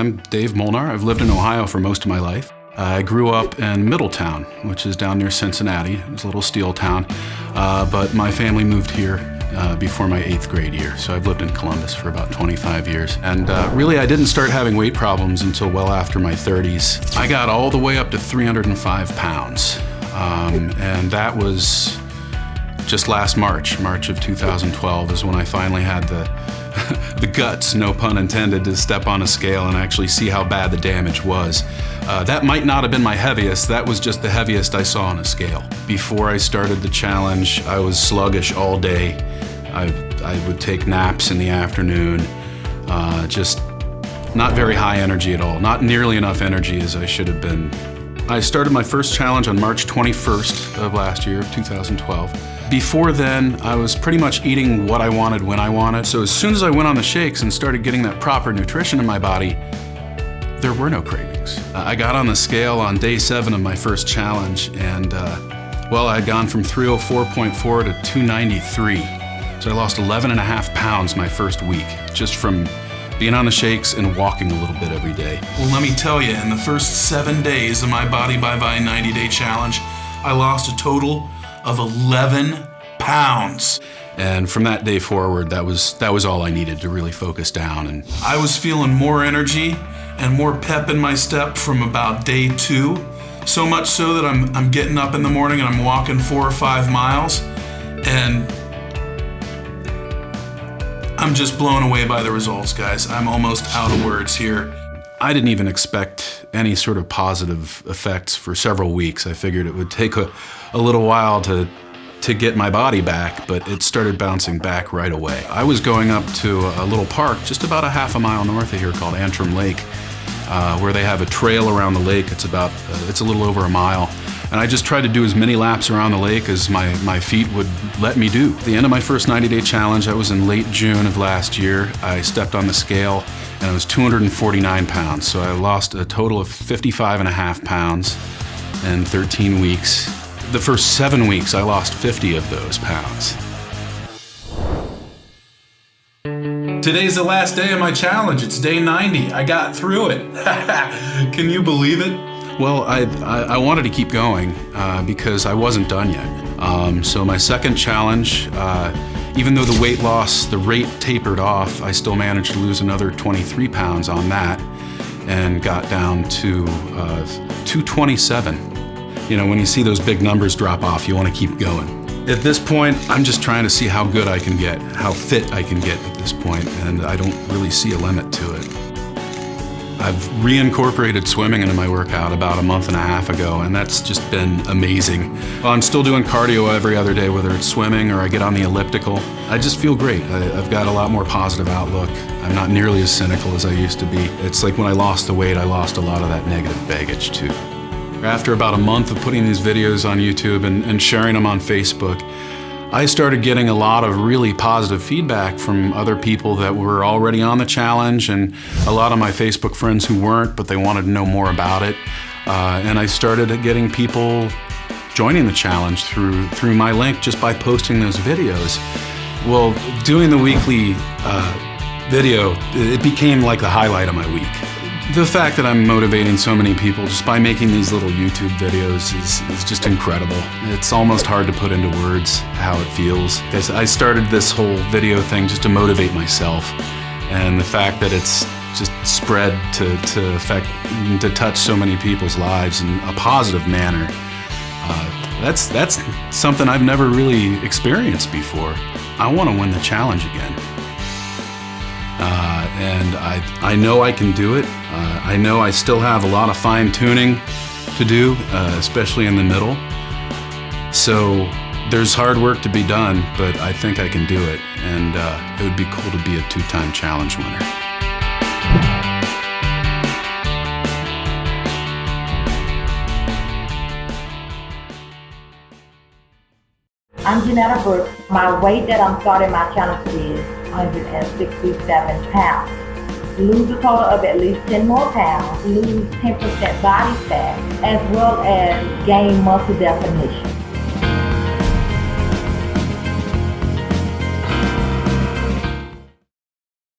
I'm Dave Molnar. I've lived in Ohio for most of my life. I grew up in Middletown, which is down near Cincinnati. It was a little steel town, but my family moved here before my 8th grade year, so I've lived in Columbus for about 25 years. And really, I didn't start having weight problems until well after my 30s. I got all the way up to 305 pounds, and that was just last March of 2012 is when I finally had the guts, no pun intended, to step on a scale and actually see how bad the damage was. That might not have been my heaviest, that was just the heaviest I saw on a scale. Before I started the challenge, I was sluggish all day. I would take naps in the afternoon, just not very high energy at all, not nearly enough energy as I should have been. I started my first challenge on March 21st of last year, of 2012. Before then, I was pretty much eating what I wanted when I wanted. So as soon as I went on the shakes and started getting that proper nutrition in my body, there were no cravings. I got on the scale on day 7 of my first challenge, and well, I had gone from 304.4 to 293. So I lost 11.5 pounds my first week, just from being on the shakes and walking a little bit every day. Well, let me tell you, in the first 7 days of my Body by Vi 90-day challenge, I lost a total of 11 pounds. And from that day forward, that was all I needed to really focus down. And I was feeling more energy and more pep in my step from about day 2. So much so that I'm getting up in the morning and I'm walking 4 or 5 miles, and I'm just blown away by the results, guys. I'm almost out of words here. I didn't even expect any sort of positive effects for several weeks. I figured it would take a little while to get my body back, but it started bouncing back right away. I was going up to a little park just about a half a mile north of here called Antrim Lake, where they have a trail around the lake. It's a little over a mile. And I just tried to do as many laps around the lake as my feet would let me do. At the end of my first 90-day challenge, I was in late June of last year. I stepped on the scale and I was 249 pounds. So I lost a total of 55.5 pounds in 13 weeks. The first 7 weeks, I lost 50 of those pounds. Today's the last day of my challenge. It's day 90. I got through it. Can you believe it? Well, I wanted to keep going because I wasn't done yet. So my second challenge, even though the weight loss, the rate tapered off, I still managed to lose another 23 pounds on that and got down to 227. You know, when you see those big numbers drop off, you want to keep going. At this point, I'm just trying to see how good I can get, how fit I can get at this point, and I don't really see a limit to it. I've reincorporated swimming into my workout about a month and a half ago, and that's just been amazing. Well, I'm still doing cardio every other day, whether it's swimming or I get on the elliptical. I just feel great. I've got a lot more positive outlook. I'm not nearly as cynical as I used to be. It's like when I lost the weight, I lost a lot of that negative baggage too. After about a month of putting these videos on YouTube and sharing them on Facebook, I started getting a lot of really positive feedback from other people that were already on the challenge, and a lot of my Facebook friends who weren't, but they wanted to know more about it. And I started getting people joining the challenge through my link just by posting those videos. Well, doing the weekly video, it became like the highlight of my week. The fact that I'm motivating so many people just by making these little YouTube videos is just incredible. It's almost hard to put into words how it feels. I started this whole video thing just to motivate myself, and the fact that it's just spread to affect, to touch so many people's lives in a positive manner, that's something I've never really experienced before. I want to win the challenge again. And I know I can do it. I know I still have a lot of fine-tuning to do, especially in the middle. So there's hard work to be done, but I think I can do it. And it would be cool to be a 2-time challenge winner. I'm Janetta Brooks. My weight that I'm starting my challenge is 167 pounds. Lose a total of at least 10 more pounds, lose 10% body fat, as well as gain muscle definition.